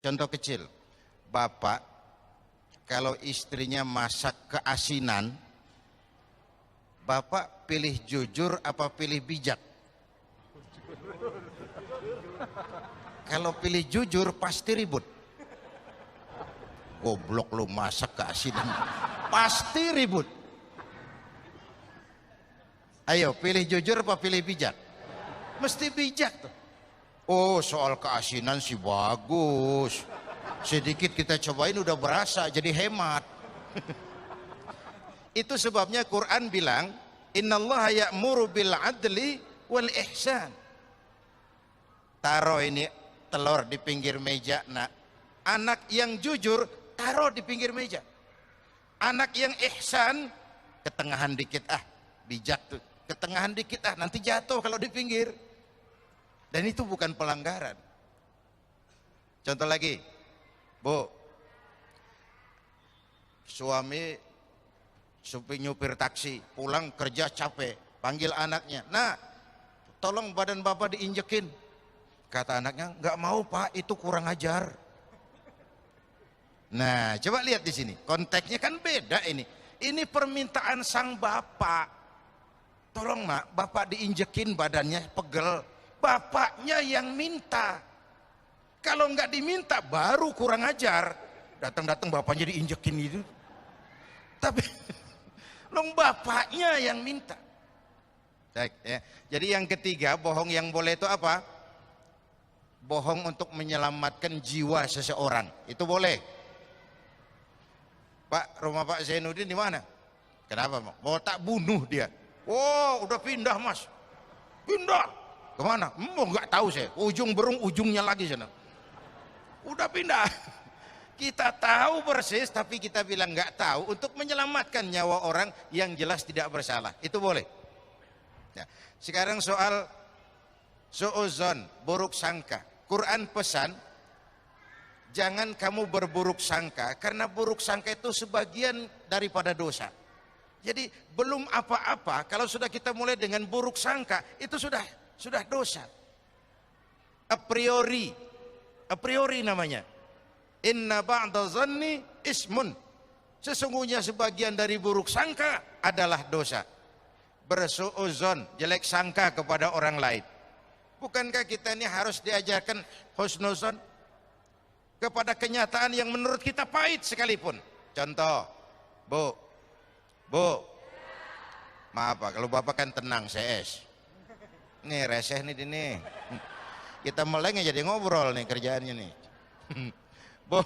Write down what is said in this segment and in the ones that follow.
Contoh kecil, bapak kalau istrinya masak keasinan, bapak pilih jujur apa pilih bijak? Kalau pilih jujur pasti ribut. Goblok lu masak keasinan, pasti ribut. Ayo pilih jujur apa pilih bijak? Mesti bijak tuh. Oh, soal keasinan sih bagus. Sedikit kita cobain udah berasa, jadi hemat. Itu sebabnya Quran bilang, innallaha ya'muru bil adli wal ihsan. Taruh ini telur di pinggir meja, nak. Anak yang jujur taruh di pinggir meja. Anak yang ihsan ketengahan dikit, bijak tuh. Ketengahan dikit, nanti jatuh kalau di pinggir. Dan itu bukan pelanggaran. Contoh lagi, Bu, suami nyupir taksi, pulang kerja capek, panggil anaknya, nah tolong badan bapak diinjekin. Kata anaknya, nggak mau pak, itu kurang ajar. Nah coba lihat di sini, konteksnya kan beda ini. Ini permintaan sang bapak, tolong nak, bapak diinjekin badannya pegel. Bapaknya yang minta. Kalau nggak diminta baru kurang ajar. Datang-datang bapaknya diinjekin itu. Tapi long bapaknya yang minta. Ya. Jadi yang ketiga, bohong yang boleh itu apa? Bohong untuk menyelamatkan jiwa seseorang. Itu boleh. Pak, rumah Pak Zainuddin di mana? Kenapa, Bang? Mau tak bunuh dia. Oh, udah pindah, Mas. Pindah. Kemana? Nggak tahu saya. Ujung berung ujungnya lagi sana. Udah pindah. Kita tahu persis, tapi kita bilang nggak tahu untuk menyelamatkan nyawa orang yang jelas tidak bersalah. Itu boleh. Nah, sekarang soal su'uzon, buruk sangka. Quran pesan, jangan kamu berburuk sangka, karena buruk sangka itu sebagian daripada dosa. Jadi belum apa-apa, kalau sudah kita mulai dengan buruk sangka, itu sudah dosa. A priori namanya. Inna ba'da zanni ismun. Sesungguhnya sebagian dari buruk sangka adalah dosa. Bersu'uzon, jelek sangka kepada orang lain. Bukankah kita ini harus diajarkan husnuzon kepada kenyataan yang menurut kita pahit sekalipun? Contoh, Bu, maaf Pak, kalau Bapak kan tenang, CS. Nih reseh nih ini. Kita meleng jadi ngobrol nih kerjaannya nih. Bu.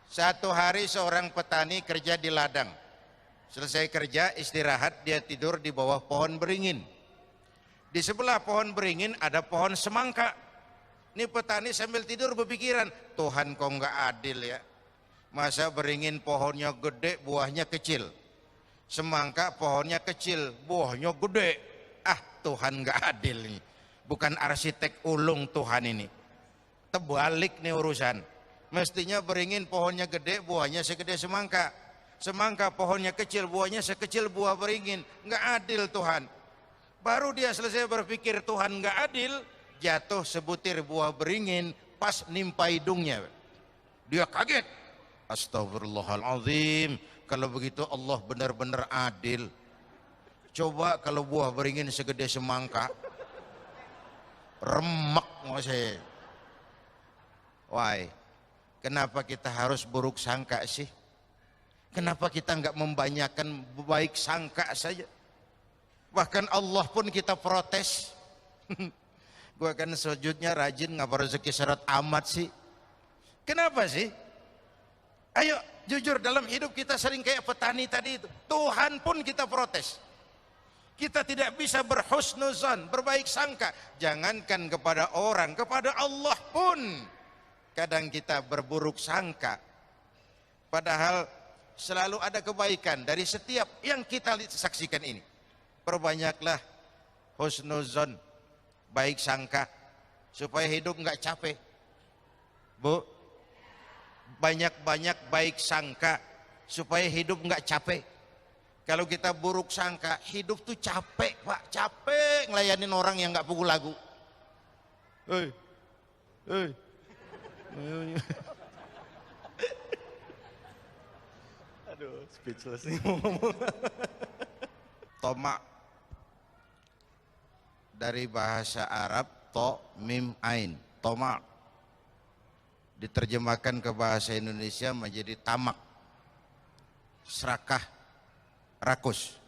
Satu hari seorang petani kerja di ladang. Selesai kerja, istirahat, dia tidur di bawah pohon beringin. Di sebelah pohon beringin ada pohon semangka. Ini petani sambil tidur berpikiran, Tuhan kok nggak adil ya. Masa beringin pohonnya gede, buahnya kecil. Semangka pohonnya kecil, buahnya gede. Tuhan nggak adil nih. Bukan arsitek ulung Tuhan ini. Terbalik nih urusan. Mestinya beringin pohonnya gede, buahnya segede semangka. Semangka pohonnya kecil, buahnya sekecil buah beringin. Nggak adil Tuhan. Baru dia selesai berpikir Tuhan nggak adil, jatuh sebutir buah beringin pas nimpa hidungnya. Dia kaget. Astagfirullahaladzim. Kalau begitu Allah benar-benar adil. Coba kalau buah beringin segede semangka, remek masih. Why? Kenapa kita harus buruk sangka sih? Kenapa kita nggak membanyakan baik sangka saja? Bahkan Allah pun kita protes. Gua kan sujudnya rajin, ngapa rezeki syarat amat sih? Kenapa sih? Ayo jujur, dalam hidup kita sering kayak petani tadi itu. Tuhan pun kita protes. Kita tidak bisa berhusnuzan, berbaik sangka. Jangankan kepada orang, kepada Allah pun kadang kita berburuk sangka. Padahal selalu ada kebaikan dari setiap yang kita saksikan ini. Perbanyaklah husnuzan, baik sangka, supaya hidup nggak capek. Bu, banyak-banyak baik sangka supaya hidup nggak capek. Kalau kita buruk sangka, hidup tuh capek Pak, capek ngelayanin orang yang nggak pukul lagu. Hei. Aduh, speechless nih ngomong. Tomak dari bahasa Arab to mim ain, tomak diterjemahkan ke bahasa Indonesia menjadi tamak, serakah, rakus.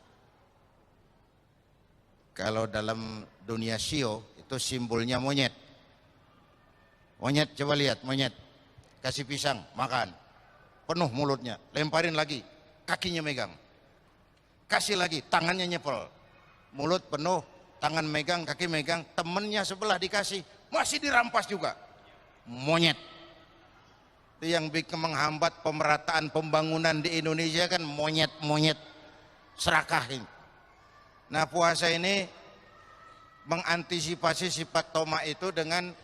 Kalau dalam dunia sio itu simbolnya monyet. Monyet, coba lihat monyet, kasih pisang makan, penuh mulutnya, lemparin lagi, kakinya megang, kasih lagi, tangannya nyepel, mulut penuh, tangan megang, kaki megang, temennya sebelah dikasih, masih dirampas juga. Monyet. Itu yang bikin menghambat pemerataan pembangunan di Indonesia kan monyet-monyet serakah ini. Nah, puasa ini mengantisipasi sifat tomak itu dengan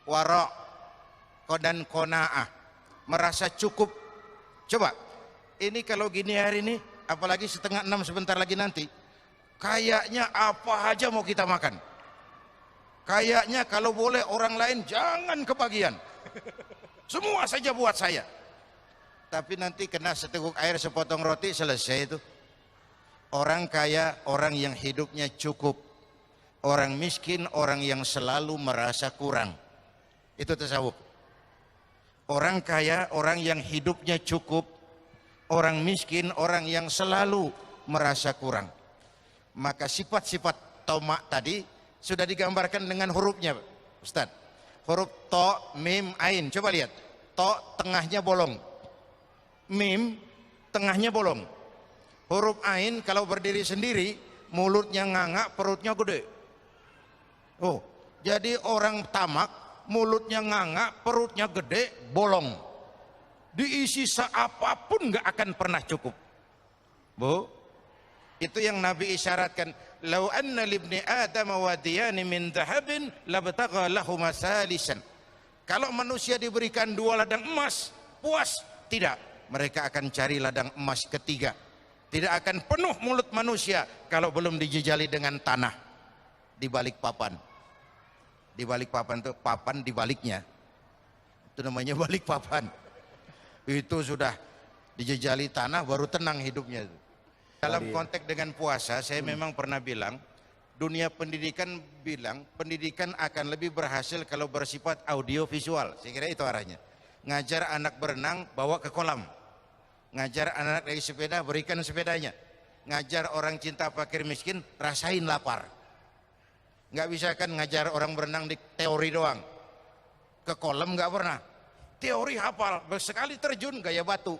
warok dan kona'ah, merasa cukup. Coba, ini kalau gini hari ini, apalagi 5:30 sebentar lagi nanti, kayaknya apa aja mau kita makan. Kayaknya kalau boleh orang lain jangan kebagian. Semua saja buat saya. Tapi nanti kena seteguk air sepotong roti selesai itu. Orang kaya, orang yang hidupnya cukup. Orang miskin, orang yang selalu merasa kurang. Itu tasawuf. Orang kaya, orang yang hidupnya cukup. Orang miskin, orang yang selalu merasa kurang. Maka sifat-sifat tomak tadi sudah digambarkan dengan hurufnya, Ustaz. Huruf to, mim, ain. Coba lihat. To tengahnya bolong. Mim tengahnya bolong. Huruf ain kalau berdiri sendiri, mulutnya nganga, perutnya gede. Oh, jadi orang tamak, mulutnya nganga, perutnya gede, bolong. Diisi seapapun nggak akan pernah cukup. Bu, itu yang Nabi isyaratkan. Lau anna libni Adam wadiyani min dhahabin labtagha lahu masalisan. Kalau manusia diberikan 2 ladang emas, puas? Tidak. Mereka akan cari ladang emas ketiga. Tidak akan penuh mulut manusia kalau belum dijejali dengan tanah di balik papan. Di balik papan itu papan di baliknya. Itu namanya balik papan. Itu sudah dijejali tanah baru tenang hidupnya. Dalam konteks dengan puasa, saya memang pernah bilang, dunia pendidikan bilang pendidikan akan lebih berhasil kalau bersifat audio visual. Saya kira itu arahnya. Ngajar anak berenang, bawa ke kolam. Ngajar anak naik sepeda, berikan sepedanya. Ngajar orang cinta fakir miskin, rasain lapar. Nggak bisa kan ngajar orang berenang di teori doang. Ke kolam nggak pernah. Teori hafal, sekali terjun gaya batu.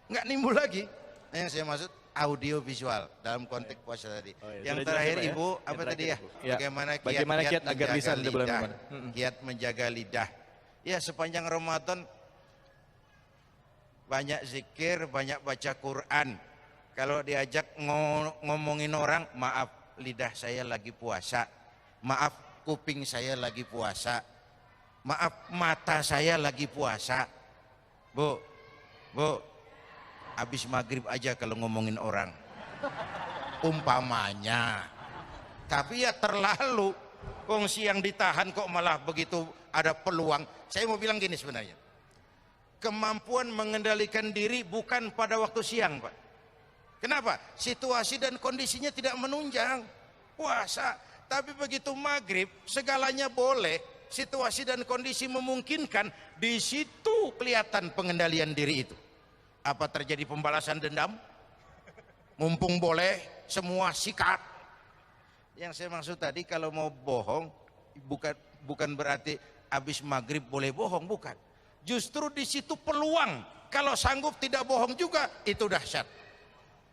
Nggak nimbul lagi. Nah, yang saya maksud audio visual dalam konteks puasa tadi. Yang terakhir Ibu, apa tadi ya? Bagaimana kiat agar lisan lidah, kiat menjaga lidah. Ya, sepanjang Ramadan banyak zikir, banyak baca Quran. Kalau diajak ngomongin orang, maaf lidah saya lagi puasa, maaf kuping saya lagi puasa, maaf mata saya lagi puasa. Bu, habis maghrib aja kalau ngomongin orang, umpamanya. Tapi ya terlalu, wong siang ditahan kok malah begitu ada peluang. Saya mau bilang gini sebenarnya, kemampuan mengendalikan diri bukan pada waktu siang, Pak. Kenapa? Situasi dan kondisinya tidak menunjang puasa. Tapi begitu maghrib, segalanya boleh, situasi dan kondisi memungkinkan, di situ kelihatan pengendalian diri itu. Apa terjadi pembalasan dendam? Mumpung boleh, semua sikat. Yang saya maksud tadi, kalau mau bohong, bukan berarti habis maghrib boleh bohong, bukan. Justru di situ peluang. Kalau sanggup tidak bohong juga, itu dahsyat.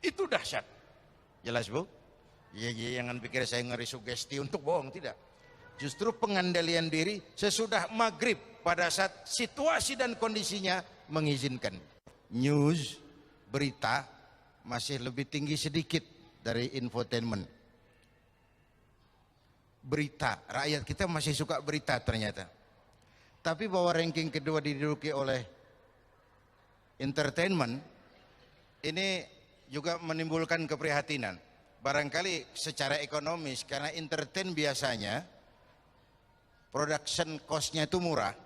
Itu dahsyat. Jelas, Bu? Ya, jangan pikir saya ngeri sugesti untuk bohong, tidak. Justru pengendalian diri sesudah maghrib pada saat situasi dan kondisinya mengizinkan. News, berita masih lebih tinggi sedikit dari infotainment. Berita, rakyat kita masih suka berita ternyata. Tapi bahwa ranking kedua diduduki oleh entertainment, ini juga menimbulkan keprihatinan. Barangkali secara ekonomis, karena entertain biasanya production cost-nya itu murah,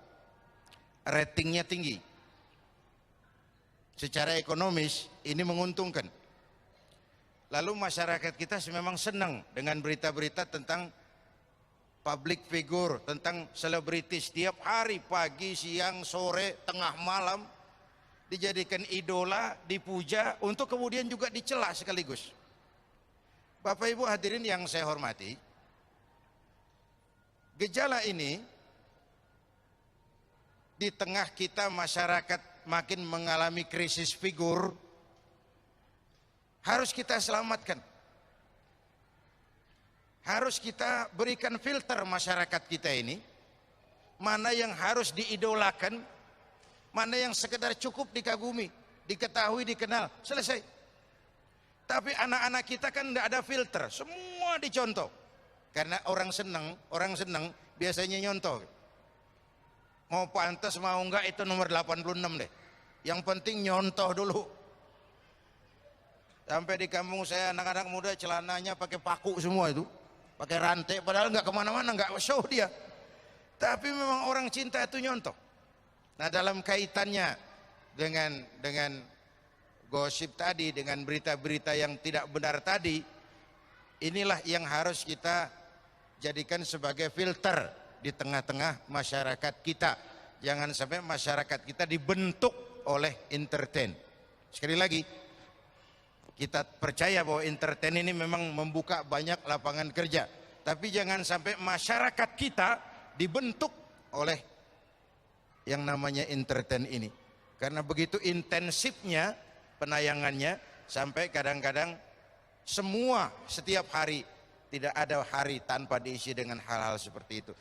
ratingnya tinggi. Secara ekonomis ini menguntungkan. Lalu masyarakat kita memang senang dengan berita-berita tentang public figure, tentang selebritis. Setiap hari, pagi, siang, sore, tengah malam dijadikan idola, dipuja, untuk kemudian juga dicela sekaligus. Bapak Ibu hadirin yang saya hormati, gejala ini di tengah kita masyarakat makin mengalami krisis figur, harus kita selamatkan. Harus kita berikan filter masyarakat kita ini, mana yang harus diidolakan, mana yang sekedar cukup dikagumi, diketahui, dikenal, selesai. Tapi anak-anak kita kan tidak ada filter, semua dicontoh. Karena orang senang biasanya nyontoh. Mau pantas mau enggak itu nomor 86 deh. Yang penting nyontoh dulu. Sampai di kampung saya anak-anak muda celananya pakai paku semua itu, pakai rantai, padahal nggak kemana-mana, nggak show dia. Tapi memang orang cinta itu nyontoh. Nah, dalam kaitannya dengan gosip tadi, dengan berita-berita yang tidak benar tadi, inilah yang harus kita jadikan sebagai filter di tengah-tengah masyarakat kita. Jangan sampai masyarakat kita dibentuk oleh entertain. Sekali lagi, kita percaya bahwa entertain ini memang membuka banyak lapangan kerja. Tapi jangan sampai masyarakat kita dibentuk oleh yang namanya entertain ini. Karena begitu intensifnya penayangannya, sampai kadang-kadang setiap hari, tidak ada hari tanpa diisi dengan hal-hal seperti itu.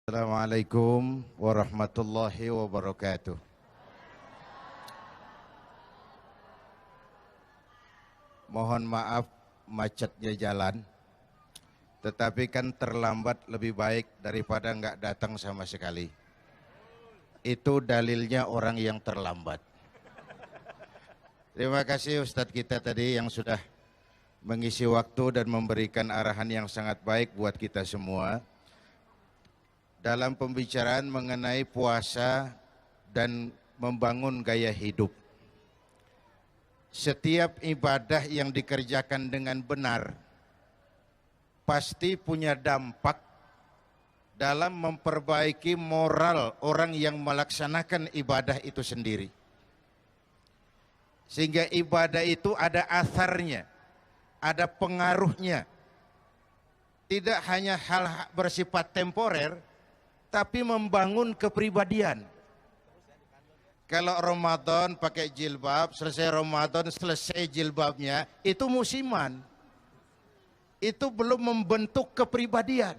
Assalamualaikum warahmatullahi wabarakatuh. Mohon maaf macetnya jalan, tetapi kan terlambat lebih baik daripada nggak datang sama sekali. Itu dalilnya orang yang terlambat. Terima kasih Ustadz kita tadi yang sudah mengisi waktu dan memberikan arahan yang sangat baik buat kita semua dalam pembicaraan mengenai puasa dan membangun gaya hidup. Setiap ibadah yang dikerjakan dengan benar pasti punya dampak dalam memperbaiki moral orang yang melaksanakan ibadah itu sendiri. Sehingga ibadah itu ada asarnya, ada pengaruhnya. Tidak hanya hal bersifat temporer, tapi membangun kepribadian. Kalau Ramadan pakai jilbab, selesai Ramadan selesai jilbabnya, itu musiman. Itu belum membentuk kepribadian.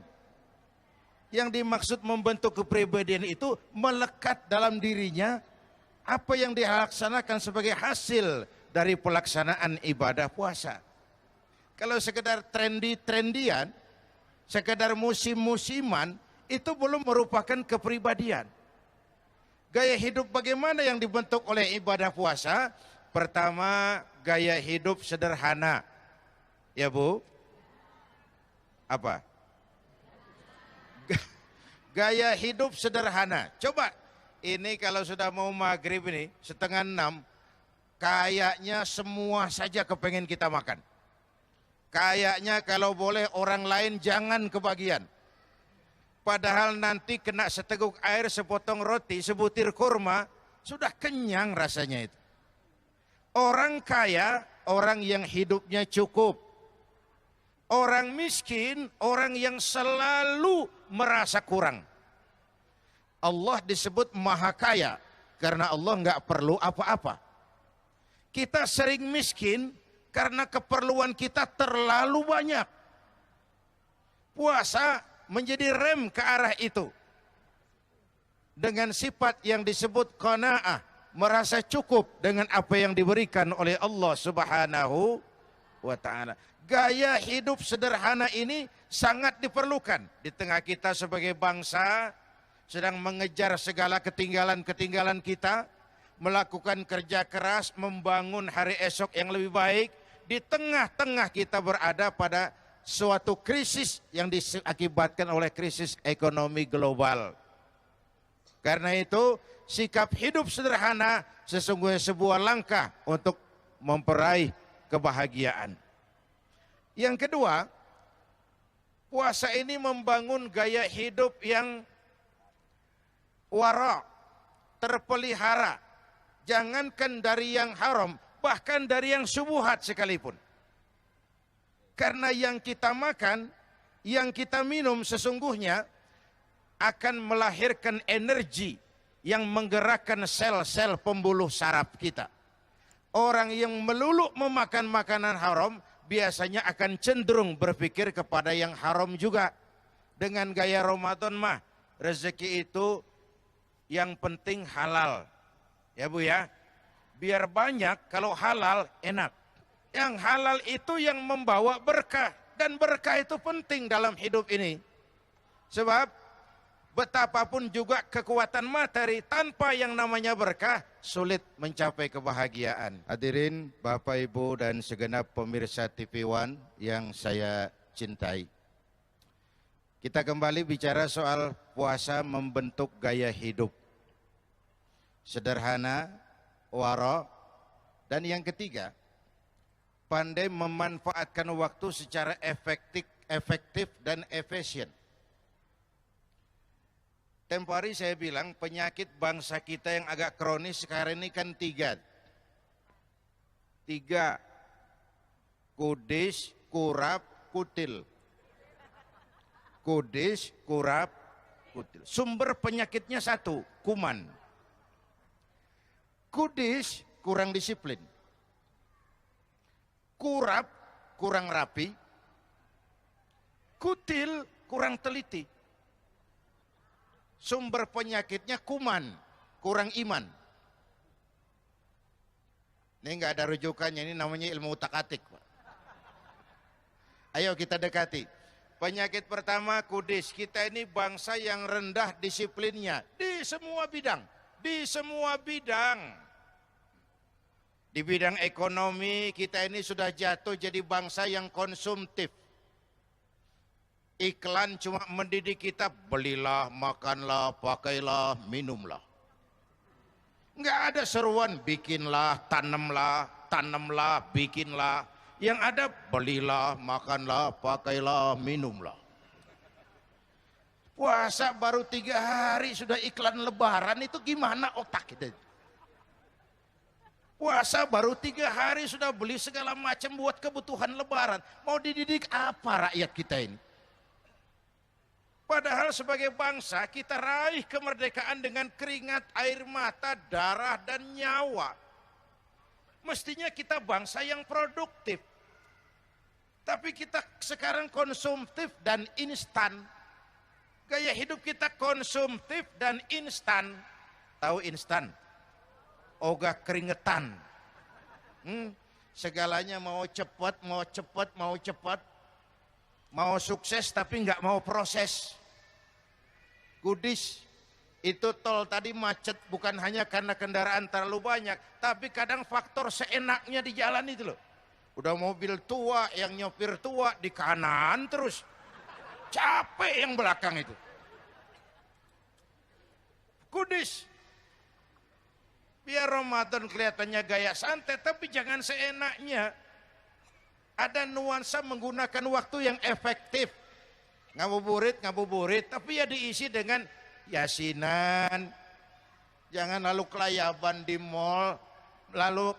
Yang dimaksud membentuk kepribadian itu melekat dalam dirinya apa yang dilaksanakan sebagai hasil dari pelaksanaan ibadah puasa. Kalau sekedar trendian, sekedar musim-musiman, itu belum merupakan kepribadian. Gaya hidup bagaimana yang dibentuk oleh ibadah puasa? Pertama, gaya hidup sederhana. Ya Bu? Apa? Gaya hidup sederhana. Coba, ini kalau sudah mau maghrib ini, 5:30, kayaknya semua saja kepengen kita makan. Kayaknya kalau boleh orang lain jangan kebagian. Padahal nanti kena seteguk air, sepotong roti, sebutir kurma, sudah kenyang rasanya itu. Orang kaya, orang yang hidupnya cukup. Orang miskin, orang yang selalu merasa kurang. Allah disebut maha kaya karena Allah nggak perlu apa-apa. Kita sering miskin karena keperluan kita terlalu banyak. Puasa menjadi rem ke arah itu. Dengan sifat yang disebut qanaah, merasa cukup dengan apa yang diberikan oleh Allah Subhanahu wa ta'ala. Gaya hidup sederhana ini sangat diperlukan di tengah kita sebagai bangsa sedang mengejar segala ketinggalan-ketinggalan kita, melakukan kerja keras, membangun hari esok yang lebih baik. Di tengah-tengah kita berada pada suatu krisis yang diakibatkan oleh krisis ekonomi global. Karena itu, sikap hidup sederhana sesungguhnya sebuah langkah untuk memperaih kebahagiaan. Yang kedua, puasa ini membangun gaya hidup yang wara, terpelihara. Jangankan dari yang haram, bahkan dari yang syubhat sekalipun. Karena yang kita makan, yang kita minum sesungguhnya akan melahirkan energi yang menggerakkan sel-sel pembuluh saraf kita. Orang yang melulu memakan makanan haram biasanya akan cenderung berpikir kepada yang haram juga. Dengan gaya Ramadan mah, rezeki itu yang penting halal. Ya Bu ya, biar banyak, kalau halal enak. Yang halal itu yang membawa berkah. Dan berkah itu penting dalam hidup ini. Sebab betapapun juga kekuatan materi, tanpa yang namanya berkah, sulit mencapai kebahagiaan. Hadirin Bapak Ibu dan segenap pemirsa TV One yang saya cintai. Kita kembali bicara soal puasa membentuk gaya hidup. Sederhana, wara, dan yang ketiga, pandai memanfaatkan waktu secara efektif dan efisien. Tempo hari saya bilang penyakit bangsa kita yang agak kronis sekarang ini kan tiga. Kudis, kurap, kutil. Kudis, kurap, kutil. Sumber penyakitnya satu, kuman. Kudis kurang disiplin. Kurap kurang rapi. Kutil kurang teliti. Sumber penyakitnya kuman, kurang iman. Ini enggak ada rujukannya, ini namanya ilmu utak-atik. Ayo kita dekati. Penyakit pertama kudis. Kita ini bangsa yang rendah disiplinnya di semua bidang. Di semua bidang. Di bidang ekonomi kita ini sudah jatuh jadi bangsa yang konsumtif. Iklan cuma mendidik kita, belilah, makanlah, pakailah, minumlah. Enggak ada seruan bikinlah, tanamlah, bikinlah. Yang ada belilah, makanlah, pakailah, minumlah. Puasa baru 3 hari sudah iklan lebaran, itu gimana otak kita? Puasa baru 3 hari sudah beli segala macam buat kebutuhan lebaran. Mau dididik apa rakyat kita ini? Padahal sebagai bangsa kita raih kemerdekaan dengan keringat, air mata, darah, dan nyawa. Mestinya kita bangsa yang produktif. Tapi kita sekarang konsumtif dan instan. Gaya hidup kita konsumtif dan instan. Tahu instan? Ogah keringetan. Segalanya mau cepat, mau cepat, mau cepat. Mau sukses tapi nggak mau proses. Kudis. Itu tol tadi macet bukan hanya karena kendaraan terlalu banyak. Tapi kadang faktor seenaknya di jalan itu loh. Udah mobil tua, yang nyopir tua di kanan terus. Capek yang belakang itu. Kudis. Biar Ramadan kelihatannya gaya santai, tapi jangan seenaknya. Ada nuansa menggunakan waktu yang efektif. Ngabuburit, tapi ya diisi dengan yasinan. Jangan lalu kelayaban di mall, lalu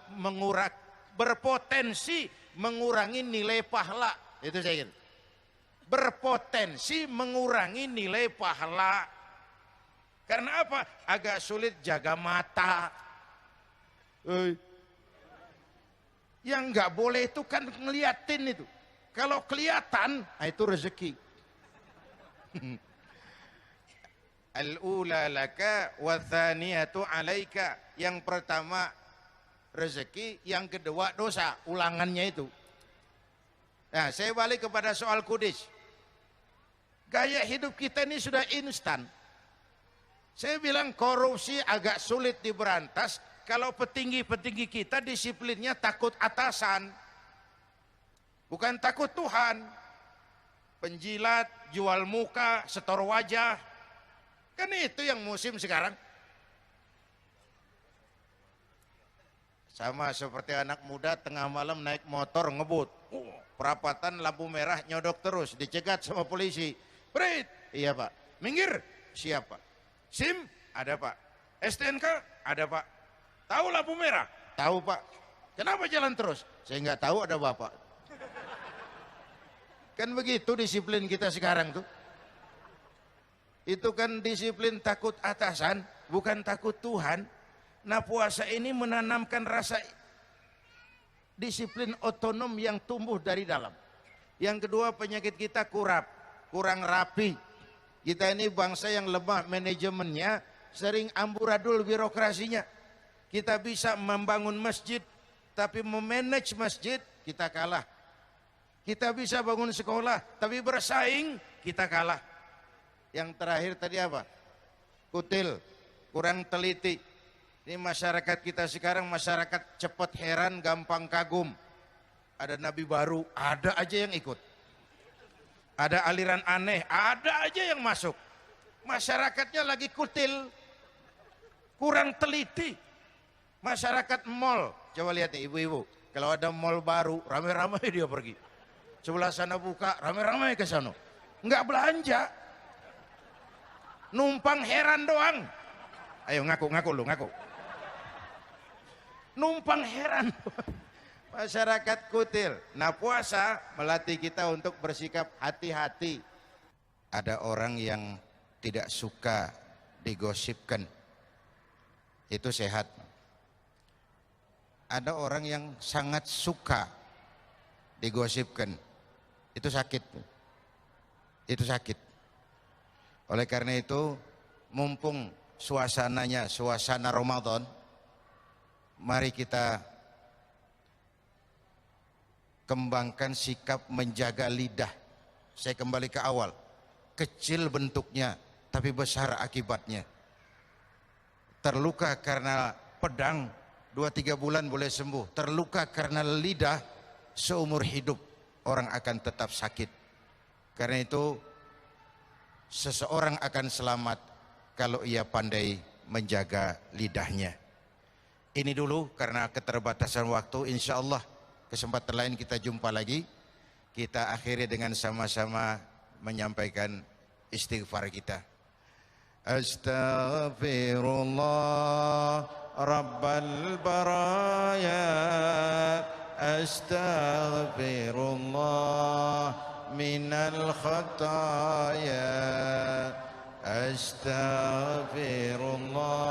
berpotensi mengurangi nilai pahala. Itu saya kira. Berpotensi mengurangi nilai pahala. Karena apa? Agak sulit jaga mata. Yang nggak boleh itu kan ngeliatin itu. Kalau kelihatan, itu rezeki. Al-ula laka wa thaniyatu alaika. Yang pertama rezeki, yang kedua dosa, ulangannya itu. Nah, saya balik kepada soal kudis. Gaya hidup kita ini sudah instan. Saya bilang korupsi agak sulit diberantas kalau petinggi-petinggi kita disiplinnya takut atasan, bukan takut Tuhan. Penjilat, jual muka, setor wajah, kan itu yang musim sekarang. Sama seperti anak muda tengah malam naik motor ngebut, perapatan lampu merah nyodok terus, dicegat sama polisi. Berit, iya pak. Minggir, siapa? SIM, ada pak. STNK, ada pak. Tahu lampu merah? Tahu pak. Kenapa jalan terus? Saya nggak tahu, ada bapak. Kan begitu disiplin kita sekarang tuh. Itu kan disiplin takut atasan, bukan takut Tuhan. Nah puasa ini menanamkan rasa disiplin otonom yang tumbuh dari dalam. Yang kedua, penyakit kita kurang rapi. Kita ini bangsa yang lemah manajemennya, sering amburadul birokrasinya. Kita bisa membangun masjid, tapi memanage masjid kita kalah. Kita bisa bangun sekolah, tapi bersaing kita kalah. Yang terakhir tadi apa? Kutil, kurang teliti. Ini masyarakat kita sekarang masyarakat cepat heran, gampang kagum. Ada nabi baru, ada aja yang ikut. Ada aliran aneh, ada aja yang masuk. Masyarakatnya lagi kutil, kurang teliti. Masyarakat mall, coba lihat nih ibu-ibu, kalau ada mall baru, rame-rame dia pergi. Sebelah sana buka, rame-rame ke sana. Enggak belanja. Numpang heran doang. Ayo ngaku lu, ngaku. Numpang heran. Masyarakat kutil. Nah puasa melatih kita untuk bersikap hati-hati. Ada orang yang tidak suka digosipkan, itu sehat. Ada orang yang sangat suka digosipkan, itu sakit. Itu sakit. Oleh karena itu, mumpung suasananya suasana Ramadan, mari kita kembangkan sikap menjaga lidah. Saya kembali ke awal, kecil bentuknya tapi besar akibatnya. Terluka karena pedang 2-3 bulan boleh sembuh, terluka karena lidah seumur hidup orang akan tetap sakit. Karena itu seseorang akan selamat kalau ia pandai menjaga lidahnya. Ini dulu karena keterbatasan waktu, insya Allah kesempatan lain kita jumpa lagi. Kita akhiri dengan sama-sama menyampaikan istighfar kita. Astaghfirullah Rabbal baraya, astaghfirullah minal khataya, astaghfirullah